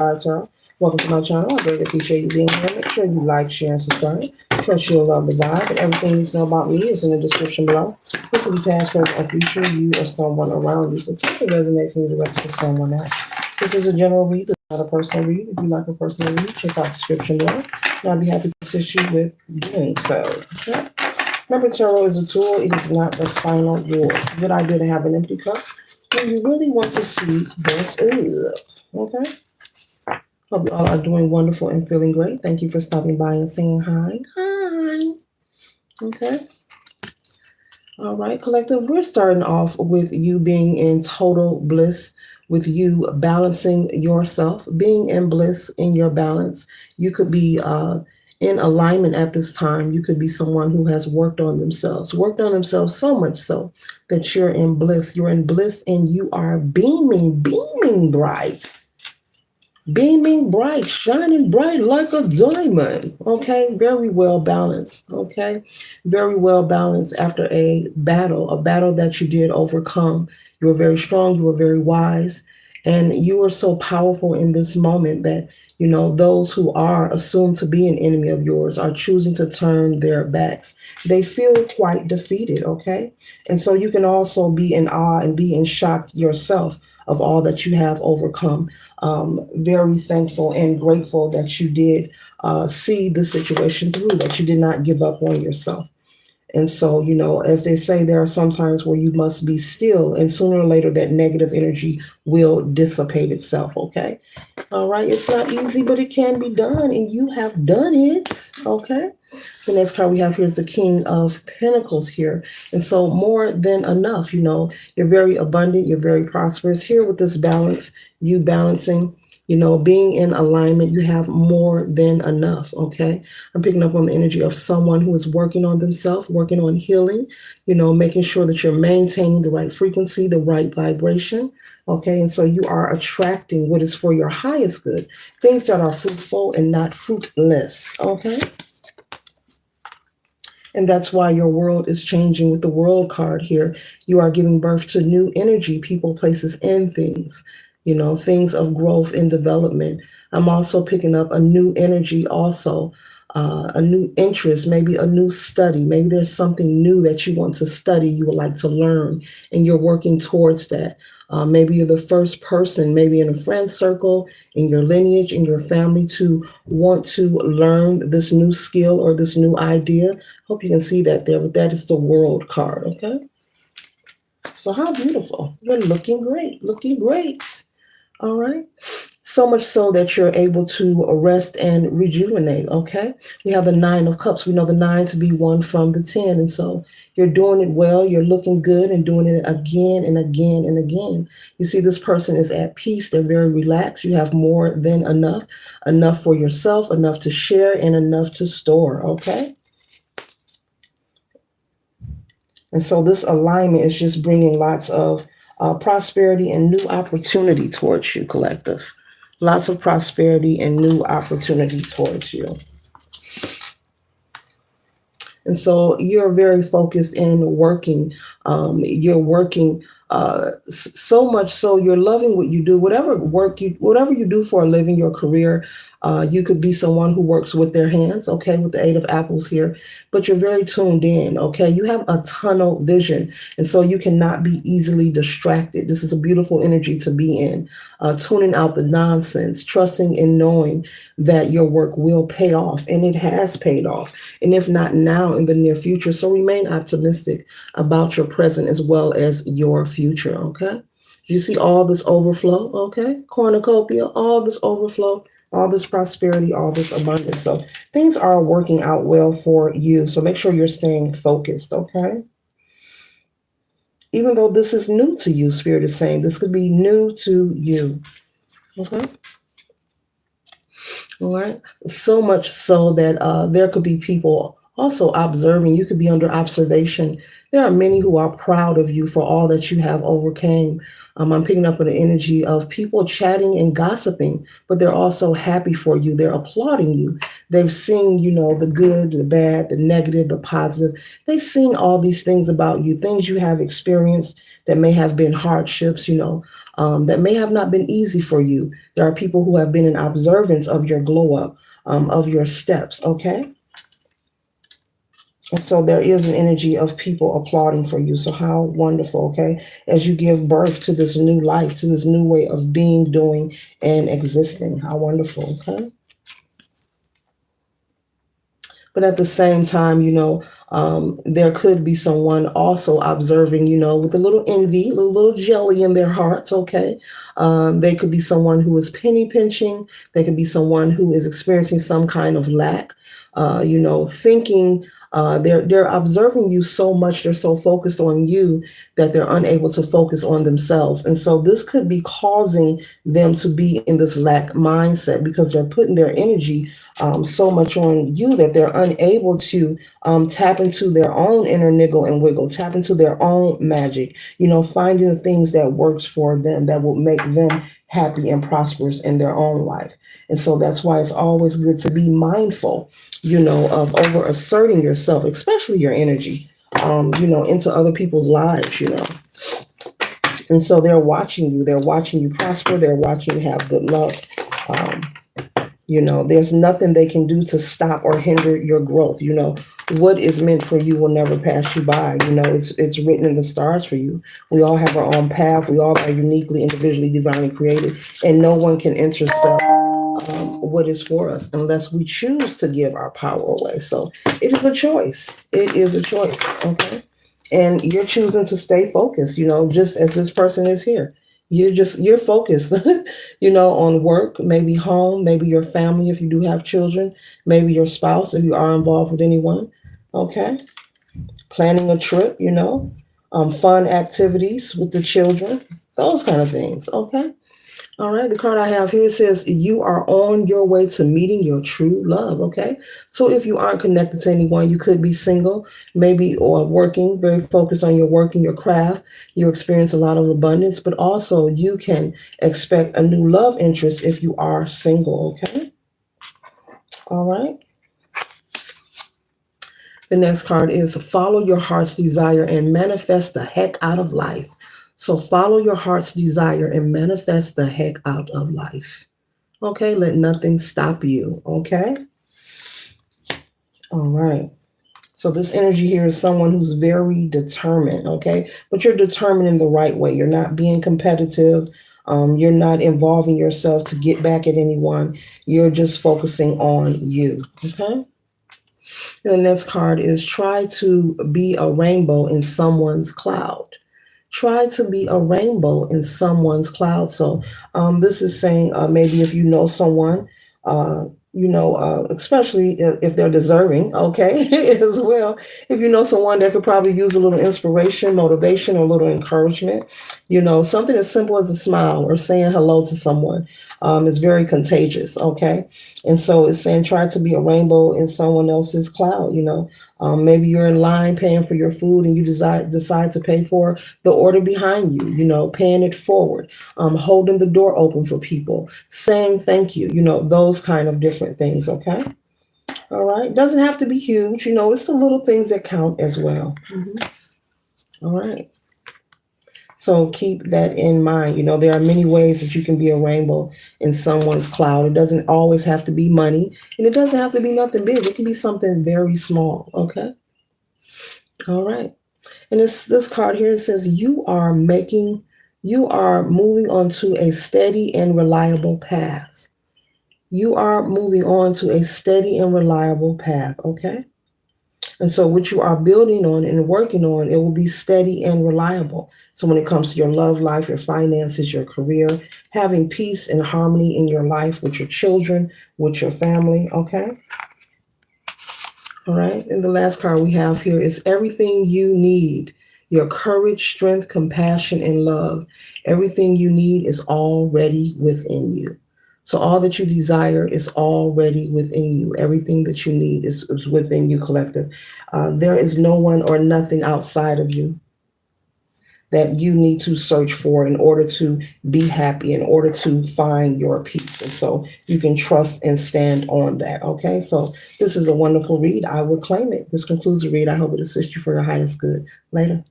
Tarot. Welcome to my channel. I greatly appreciate you being here. Make sure you like, share, and subscribe. Trust you'll love the vibe. And everything you need to know about me is in the description below. This will be past, present, or future, you or someone around you. So something resonates in the direction for someone else. This is a general read. This is not a personal read. If you like a personal read, check out the description below. And I'll be happy to assist you with doing so. Okay? Remember, tarot is a tool. It is not the final rule. It's a good idea to have an empty cup when you really want to see this up. Okay? Hope you all are doing wonderful and feeling great. Thank you for stopping by and saying hi. Hi. Okay. All right, collective. We're starting off with you being in total bliss, with you balancing yourself, being in bliss in your balance. You could be in alignment at this time. You could be someone who has worked on themselves so much so that you're in bliss. You're in bliss and you are beaming bright. Beaming bright, shining bright like a diamond. Okay, very well balanced. Okay, very well balanced after a battle that you did overcome. You were very strong, you were very wise, and you were so powerful in this moment that, you know, those who are assumed to be an enemy of yours are choosing to turn their backs. They feel quite defeated, okay? And so you can also be in awe and be in shock yourself of all that you have overcome. Very thankful and grateful that you did see the situation through, that you did not give up on yourself. And so, you know, as they say, there are some times where you must be still, and sooner or later that negative energy will dissipate itself, okay? All right, it's not easy, but it can be done, and you have done it, okay? The next card we have here is the King of Pentacles here. And so more than enough, you know, you're very abundant, you're very prosperous. Here with this balance, you balancing, you know, being in alignment, you have more than enough, okay? I'm picking up on the energy of someone who is working on themselves, working on healing, you know, making sure that you're maintaining the right frequency, the right vibration, okay? And so you are attracting what is for your highest good, things that are fruitful and not fruitless, okay? And that's why your world is changing with the World card here. You are giving birth to new energy, people, places, and things, you know, things of growth and development. I'm also picking up a new energy also, a new interest, maybe a new study. Maybe there's something new that you want to study, you would like to learn, and you're working towards that. Maybe you're the first person, maybe in a friend circle, in your lineage, in your family, to want to learn this new skill or this new idea. Hope you can see that there, but that is the World card, okay? So how beautiful. You're looking great, looking great. All right. So much so that you're able to rest and rejuvenate, okay? We have the Nine of Cups. We know the 9 to be one from the 10. And so you're doing it well. You're looking good and doing it again and again and again. You see, this person is at peace. They're very relaxed. You have more than enough, enough for yourself, enough to share, and enough to store, okay? And so this alignment is just bringing lots of prosperity and new opportunity towards you, collective. Lots of prosperity and new opportunity towards you. And so you're very focused in working. You're working so much so you're loving what you do. Whatever you do for a living, your career, you could be someone who works with their hands, okay, with the 8 of Apples here, but you're very tuned in, okay? You have a tunnel vision, and so you cannot be easily distracted. This is a beautiful energy to be in, tuning out the nonsense, trusting and knowing that your work will pay off, and it has paid off, and if not now, in the near future. So remain optimistic about your present as well as your future, okay? You see all this overflow, okay? Cornucopia, all this overflow, all this prosperity, all this abundance. So things are working out well for you. So make sure you're staying focused, okay? Even though this is new to you, Spirit is saying this could be new to you, okay? All right. So much so that there could be people Also, observing, you could be under observation. There are many who are proud of you for all that you have overcame. I'm picking up on the energy of people chatting and gossiping, but they're also happy for you. They're applauding you. They've seen, the good, the bad, the negative, the positive. They've seen all these things about you, things you have experienced that may have been hardships, that may have not been easy for you. There are people who have been in observance of your glow up, of your steps, okay? And so there is an energy of people applauding for you. So how wonderful, okay? As you give birth to this new life, to this new way of being, doing, and existing. How wonderful, okay? But at the same time, there could be someone also observing, with a little envy, a little jelly in their hearts, okay? They could be someone who is penny pinching. They could be someone who is experiencing some kind of lack, thinking they're observing you so much, they're so focused on you that they're unable to focus on themselves. And so this could be causing them to be in this lack mindset because they're putting their energy so much on you that they're unable to tap into their own inner niggle and wiggle, tap into their own magic, finding the things that works for them that will make them happy and prosperous in their own life. And so that's why it's always good to be mindful, of over asserting yourself, especially your energy, into other people's lives. And so they're watching you. They're watching you prosper. They're watching you have good luck. Um, there's nothing they can do to stop or hinder your growth. What is meant for you will never pass you by. It's written in the stars for you. We all have our own path. We all are uniquely, individually, divinely created, and no one can intercept what is for us unless we choose to give our power away. So it is a choice. It is a choice. Okay. And you're choosing to stay focused, just as this person is here. You're focused, on work, maybe home, maybe your family if you do have children, maybe your spouse if you are involved with anyone. Okay. Planning a trip, fun activities with the children, those kind of things. Okay. All right, the card I have here says you are on your way to meeting your true love, okay? So if you aren't connected to anyone, you could be single, maybe, or working, very focused on your work and your craft. You experience a lot of abundance, but also you can expect a new love interest if you are single, okay? All right. The next card is follow your heart's desire and manifest the heck out of life. So follow your heart's desire and manifest the heck out of life. Okay, let nothing stop you. Okay. All right. So this energy here is someone who's very determined. Okay, but you're determined in the right way. You're not being competitive. You're not involving yourself to get back at anyone. You're just focusing on you. Okay. And the next card is try to be a rainbow in someone's cloud. Try to be a rainbow in someone's cloud. So this is saying maybe if you know someone, especially if they're deserving, okay, as well. If you know someone that could probably use a little inspiration, motivation, or a little encouragement, something as simple as a smile or saying hello to someone is very contagious, okay? And so it's saying try to be a rainbow in someone else's cloud, maybe you're in line paying for your food and you decide to pay for the order behind you, paying it forward, holding the door open for people, saying thank you, those kind of different things, okay? All right. Doesn't have to be huge, it's the little things that count as well. All right. So keep that in mind. There are many ways that you can be a rainbow in someone's cloud. It doesn't always have to be money, and it doesn't have to be nothing big. It can be something very small. Okay. All right. And this card here says you are moving onto a steady and reliable path. You are moving on to a steady and reliable path. Okay. And so what you are building on and working on, it will be steady and reliable. So when it comes to your love life, your finances, your career, having peace and harmony in your life with your children, with your family, okay? All right. And the last card we have here is everything you need. Your courage, strength, compassion, and love. Everything you need is already within you. So all that you desire is already within you. Everything that you need is within you, collective. There is no one or nothing outside of you that you need to search for in order to be happy, in order to find your peace. And so you can trust and stand on that. Okay. So this is a wonderful read. I will claim it. This concludes the read. I hope it assists you for your highest good. Later.